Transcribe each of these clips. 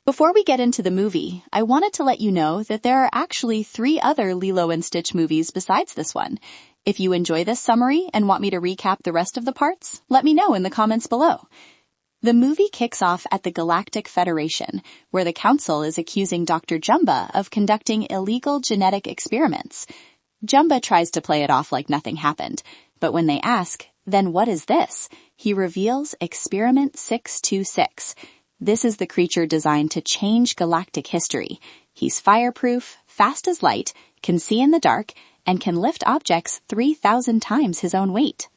Before we get into the movie, I wanted to let you know that there are actually 3 other Lilo and Stitch movies besides this one. If you enjoy this summary and want me to recap the rest of the parts, let me know in the comments below. The movie kicks off at the Galactic Federation, where the Council is accusing Dr. Jumba of conducting illegal genetic experiments. Jumba tries to play it off like nothing happened, but when they ask, "Then what is this?" he reveals Experiment 626. This is the creature designed to change galactic history. He's fireproof, fast as light, can see in the dark, and can lift objects 3,000 times his own weight.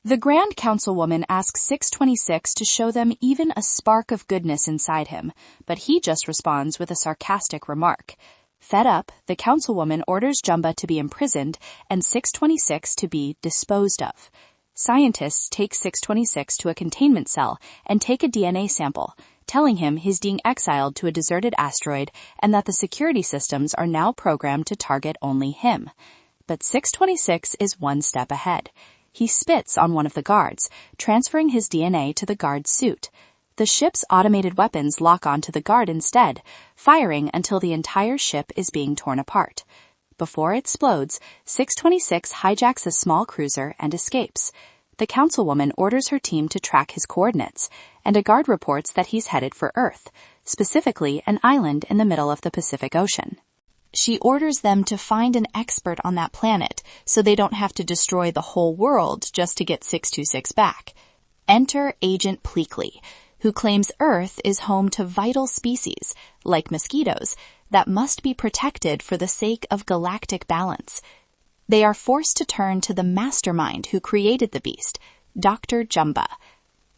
The Grand Councilwoman asks 626 to show them even a spark of goodness inside him, but he just responds with a sarcastic remark. Fed up, the Councilwoman orders Jumba to be imprisoned and 626 to be disposed of. Scientists take 626 to a containment cell and take a DNA sample, telling him he's being exiled to a deserted asteroid and that the security systems are now programmed to target only him. But 626 is one step ahead. He spits on one of the guards, transferring his DNA to the guard's suit. The ship's automated weapons lock onto the guard instead, firing until the entire ship is being torn apart. Before it explodes, 626 hijacks a small cruiser and escapes. The Councilwoman orders her team to track his coordinates, and a guard reports that he's headed for Earth, specifically an island in the middle of the Pacific Ocean. She orders them to find an expert on that planet so they don't have to destroy the whole world just to get 626 back. Enter Agent Pleakley, who claims Earth is home to vital species, like mosquitoes, that must be protected for the sake of galactic balance. They are forced to turn to the mastermind who created the beast, Dr. Jumba.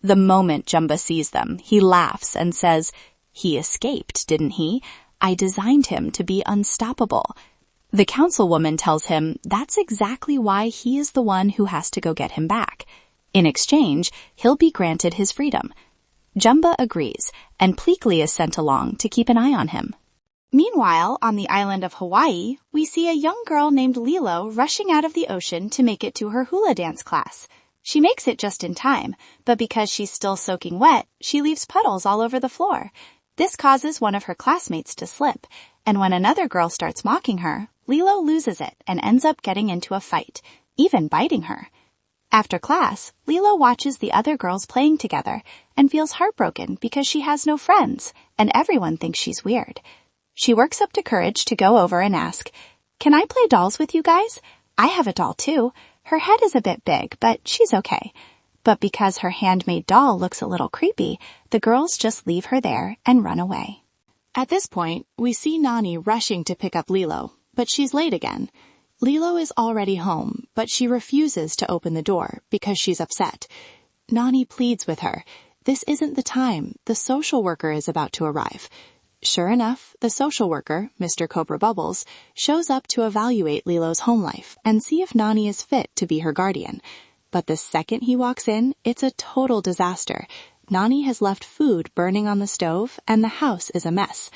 The moment Jumba sees them, he laughs and says, "He escaped, didn't he? I designed him to be unstoppable." The Councilwoman tells him that's exactly why he is the one who has to go get him back. In exchange, he'll be granted his freedom. Jumba agrees, and Pleakley is sent along to keep an eye on him. Meanwhile, on the island of Hawaii, we see a young girl named Lilo rushing out of the ocean to make it to her hula dance class. She makes it just in time, but because she's still soaking wet, she leaves puddles all over the floor. This causes one of her classmates to slip, and when another girl starts mocking her, Lilo loses it and ends up getting into a fight, even biting her. After class, Lilo watches the other girls playing together and feels heartbroken because she has no friends, and everyone thinks she's weird. She works up to courage to go over and ask, "Can I play dolls with you guys? I have a doll too. Her head is a bit big, but she's okay." But because her handmade doll looks a little creepy, the girls just leave her there and run away. At this point, we see Nani rushing to pick up Lilo, but she's late again. Lilo is already home, but she refuses to open the door because she's upset. Nani pleads with her. This isn't the time. The social worker is about to arrive. Sure enough, the social worker, Mr. Cobra Bubbles, shows up to evaluate Lilo's home life and see if Nani is fit to be her guardian. But the second he walks in, it's a total disaster. Nani has left food burning on the stove, and the house is a mess.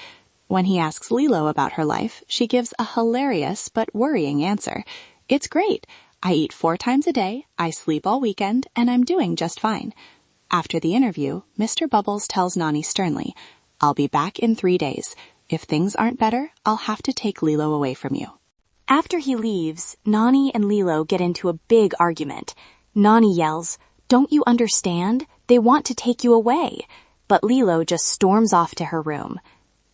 When he asks Lilo about her life, she gives a hilarious but worrying answer. "It's great. I eat 4 times a day, I sleep all weekend, and I'm doing just fine." After the interview, Mr. Bubbles tells Nani sternly, "I'll be back in 3 days. If things aren't better, I'll have to take Lilo away from you." After he leaves, Nani and Lilo get into a big argument. Nani yells, "Don't you understand? They want to take you away." But Lilo just storms off to her room.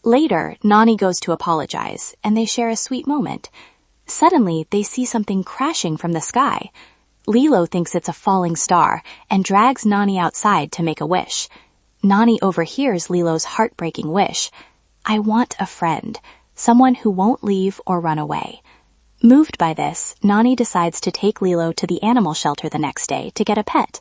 Later, Nani goes to apologize, and they share a sweet moment. Suddenly, they see something crashing from the sky. Lilo thinks it's a falling star and drags Nani outside to make a wish. Nani overhears Lilo's heartbreaking wish. "I want a friend, someone who won't leave or run away." Moved by this, Nani decides to take Lilo to the animal shelter the next day to get a pet.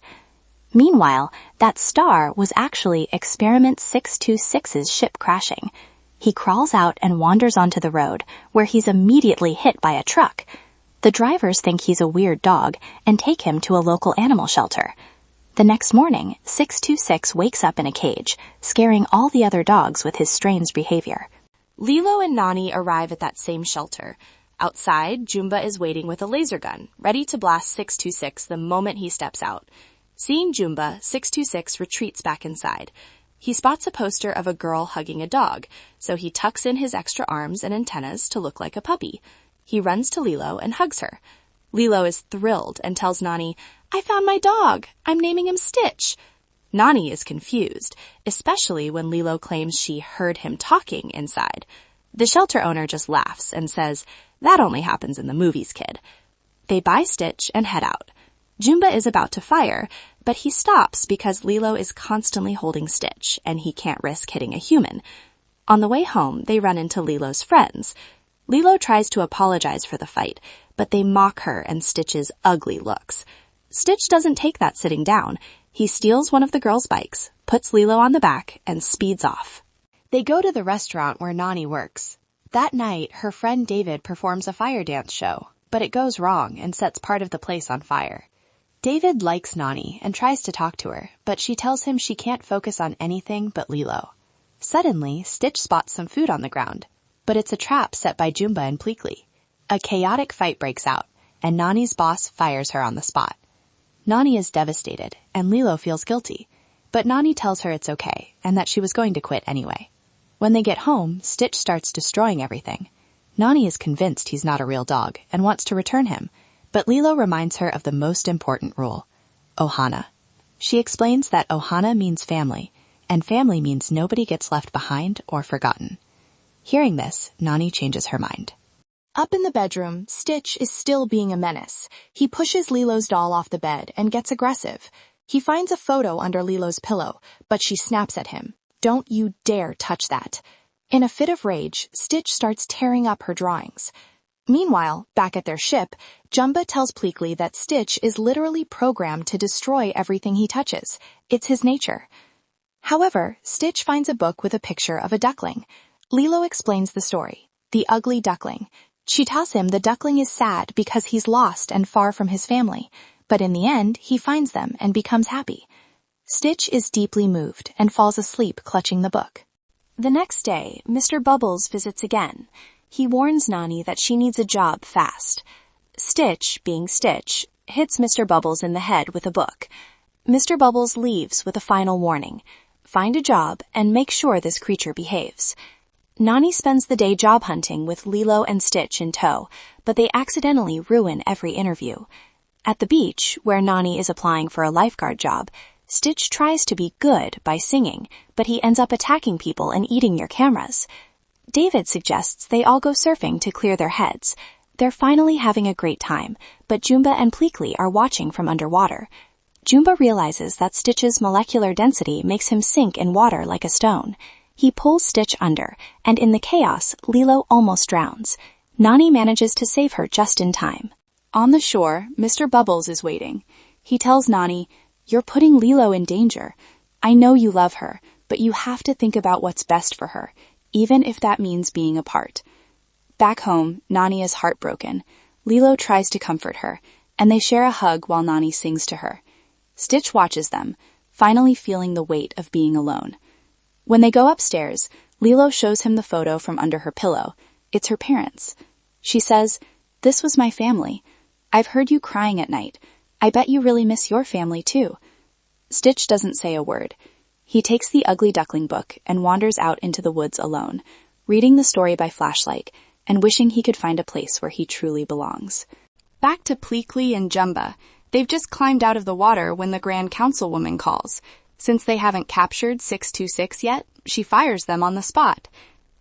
Meanwhile, that star was actually Experiment 626's ship crashing. He crawls out and wanders onto the road, where he's immediately hit by a truck. The drivers think he's a weird dog and take him to a local animal shelter. The next morning, 626 wakes up in a cage, scaring all the other dogs with his strange behavior. Lilo and Nani arrive at that same shelter. Outside, Jumba is waiting with a laser gun, ready to blast 626 the moment he steps out. Seeing Jumba, 626 retreats back inside. He spots a poster of a girl hugging a dog, so he tucks in his extra arms and antennas to look like a puppy. He runs to Lilo and hugs her. Lilo is thrilled and tells Nani, "I found my dog. I'm naming him Stitch." Nani is confused, especially when Lilo claims she heard him talking inside. The shelter owner just laughs and says, "That only happens in the movies, kid." They buy Stitch and head out. Jumba is about to fire, but he stops because Lilo is constantly holding Stitch, and he can't risk hitting a human. On the way home, they run into Lilo's friends. Lilo tries to apologize for the fight, but they mock her and Stitch's ugly looks. Stitch doesn't take that sitting down. He steals one of the girls' bikes, puts Lilo on the back, and speeds off. They go to the restaurant where Nani works. That night, her friend David performs a fire dance show, but it goes wrong and sets part of the place on fire. David likes Nani and tries to talk to her, but she tells him she can't focus on anything but Lilo. Suddenly, Stitch spots some food on the ground, but it's a trap set by Jumba and Pleakley. A chaotic fight breaks out, and Nani's boss fires her on the spot. Nani is devastated, and Lilo feels guilty, but Nani tells her it's okay and that she was going to quit anyway. When they get home, Stitch starts destroying everything. Nani is convinced he's not a real dog and wants to return him, but Lilo reminds her of the most important rule, Ohana. She explains that Ohana means family, and family means nobody gets left behind or forgotten. Hearing this, Nani changes her mind. Up in the bedroom, Stitch is still being a menace. He pushes Lilo's doll off the bed and gets aggressive. He finds a photo under Lilo's pillow, but she snaps at him. "Don't you dare touch that." In a fit of rage, Stitch starts tearing up her drawings. Meanwhile, back at their ship, Jumba tells Pleakley that Stitch is literally programmed to destroy everything he touches. It's his nature. However, Stitch finds a book with a picture of a duckling. Lilo explains the story. The ugly duckling. She tells him the duckling is sad because he's lost and far from his family, but in the end, he finds them and becomes happy. Stitch is deeply moved and falls asleep clutching the book. The next day, Mr. Bubbles visits again. He warns Nani that she needs a job fast. Stitch, being Stitch, hits Mr. Bubbles in the head with a book. Mr. Bubbles leaves with a final warning. Find a job and make sure this creature behaves. Nani spends the day job hunting with Lilo and Stitch in tow, but they accidentally ruin every interview. At the beach, where Nani is applying for a lifeguard job, Stitch tries to be good by singing, but he ends up attacking people and eating your cameras. David suggests they all go surfing to clear their heads. They're finally having a great time, but Jumba and Pleakley are watching from underwater. Jumba realizes that Stitch's molecular density makes him sink in water like a stone. He pulls Stitch under, and in the chaos, Lilo almost drowns. Nani manages to save her just in time. On the shore, Mr. Bubbles is waiting. He tells Nani, "You're putting Lilo in danger. I know you love her, but you have to think about what's best for her, even if that means being apart." Back home, Nani is heartbroken. Lilo tries to comfort her, and they share a hug while Nani sings to her. Stitch watches them, finally feeling the weight of being alone. When they go upstairs, Lilo shows him the photo from under her pillow. It's her parents. She says, "This was my family. I've heard you crying at night. I bet you really miss your family too." Stitch doesn't say a word. He takes the ugly duckling book and wanders out into the woods alone, reading the story by flashlight and wishing he could find a place where he truly belongs. Back to Pleakley and Jumba. They've just climbed out of the water when the Grand Councilwoman calls. Since they haven't captured 626 yet, she fires them on the spot.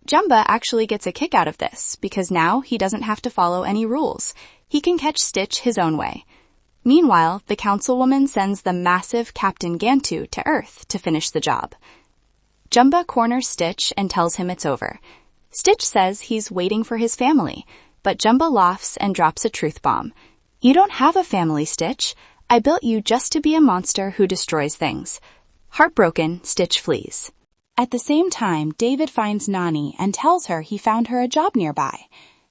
Jumba actually gets a kick out of this, because now he doesn't have to follow any rules. He can catch Stitch his own way. Meanwhile, the councilwoman sends the massive Captain Gantu to Earth to finish the job. Jumba corners Stitch and tells him it's over. Stitch says he's waiting for his family, but Jumba laughs and drops a truth bomb. "You don't have a family, Stitch. I built you just to be a monster who destroys things." Heartbroken, Stitch flees. At the same time, David finds Nani and tells her he found her a job nearby.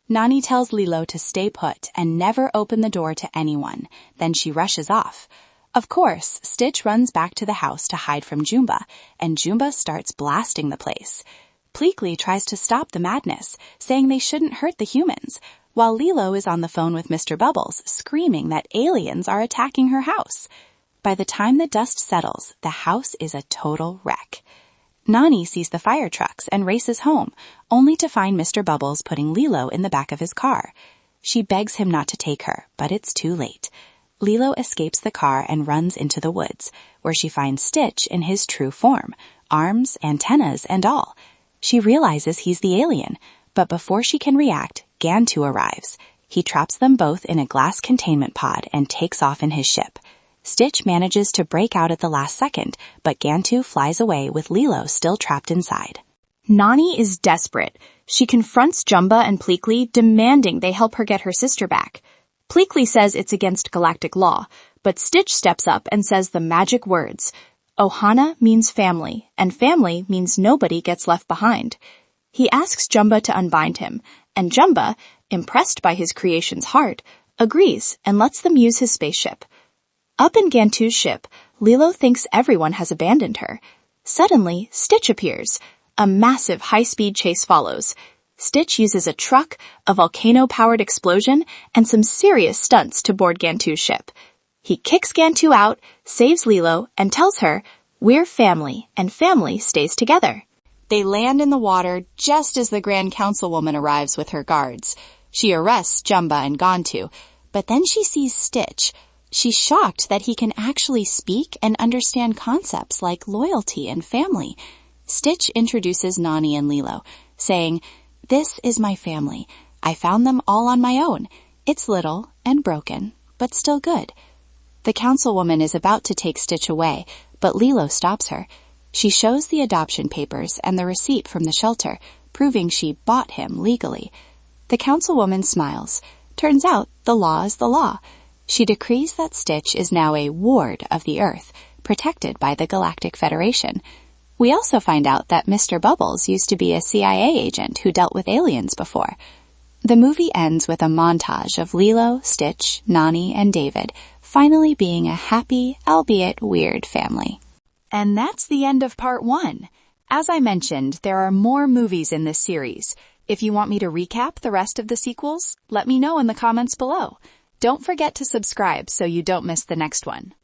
Nani tells Lilo to stay put and never open the door to anyone. Then she rushes off. Of course, Stitch runs back to the house to hide from Jumba, and Jumba starts blasting the place. Pleakley tries to stop the madness, saying they shouldn't hurt the humans, while Lilo is on the phone with Mr. Bubbles, screaming that aliens are attacking her house. By the time the dust settles, the house is a total wreck. Nani sees the fire trucks and races home, only to find Mr. Bubbles putting Lilo in the back of his car. She begs him not to take her, but it's too late. Lilo escapes the car and runs into the woods, where she finds Stitch in his true form, arms, antennas, and all. She realizes he's the alien, but before she can react, Gantu arrives. He traps them both in a glass containment pod and takes off in his ship. Stitch manages to break out at the last second, but Gantu flies away with Lilo still trapped inside. Nani is desperate. She confronts Jumba and Pleakley, demanding they help her get her sister back. Pleakley says it's against galactic law, but Stitch steps up and says the magic words. Ohana means family, and family means nobody gets left behind. He asks Jumba to unbind him, and Jumba, impressed by his creation's heart, agrees and lets them use his spaceship. Up in Gantu's ship, Lilo thinks everyone has abandoned her. Suddenly, Stitch appears. A massive high-speed chase follows. Stitch uses a truck, a volcano-powered explosion, and some serious stunts to board Gantu's ship. He kicks Gantu out, saves Lilo, and tells her, "We're family, and family stays together." They land in the water just as the Grand Councilwoman arrives with her guards. She arrests Jumba and Gantu, but then she sees Stitch. She's shocked that he can actually speak and understand concepts like loyalty and family. Stitch introduces Nani and Lilo, saying, "This is my family. I found them all on my own. It's little and broken, but still good." The councilwoman is about to take Stitch away, but Lilo stops her. She shows the adoption papers and the receipt from the shelter, proving she bought him legally. The councilwoman smiles. Turns out the law is the law. She decrees that Stitch is now a ward of the Earth, protected by the Galactic Federation. We also find out that Mr. Bubbles used to be a CIA agent who dealt with aliens before. The movie ends with a montage of Lilo, Stitch, Nani, and David finally being a happy, albeit weird family. And that's the end of part 1. As I mentioned, there are more movies in this series. If you want me to recap the rest of the sequels, let me know in the comments below. Don't forget to subscribe so you don't miss the next one.